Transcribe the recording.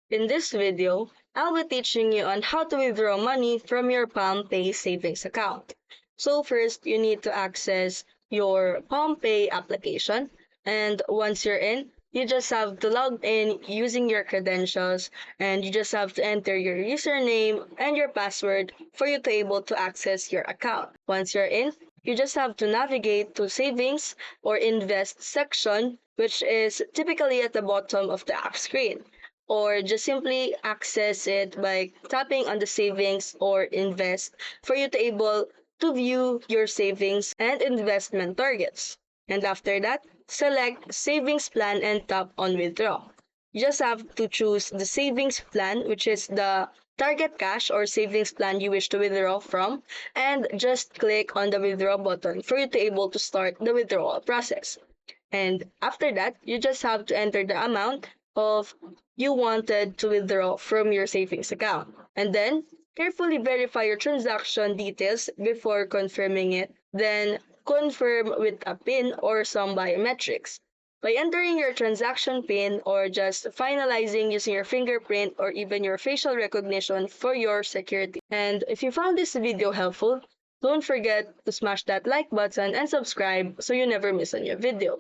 In this video, I'll be teaching you on how to withdraw money from your PalmPay savings account. So first, you need to access your PalmPay application, and once you're in, you just have to log in using your credentials, and you just have to enter your username and your password for you to able to access your account. Once you're in, you just have to navigate to savings or invest section, which is typically at the bottom of the app screen, or just simply access it by tapping on the savings or invest for you to able to view your savings and investment targets. And after that, select savings plan and tap on withdraw. You just have to choose the savings plan, which is the target cash or savings plan you wish to withdraw from, and just click on the withdraw button for you to able to start the withdrawal process. And after that, you just have to enter the amount of you wanted to withdraw from your savings account. And then carefully verify your transaction details before confirming it. Then confirm with a PIN or some biometrics. By entering your transaction PIN or just finalizing using your fingerprint or even your facial recognition for your security. And if you found this video helpful, don't forget to smash that like button and subscribe so you never miss a new video.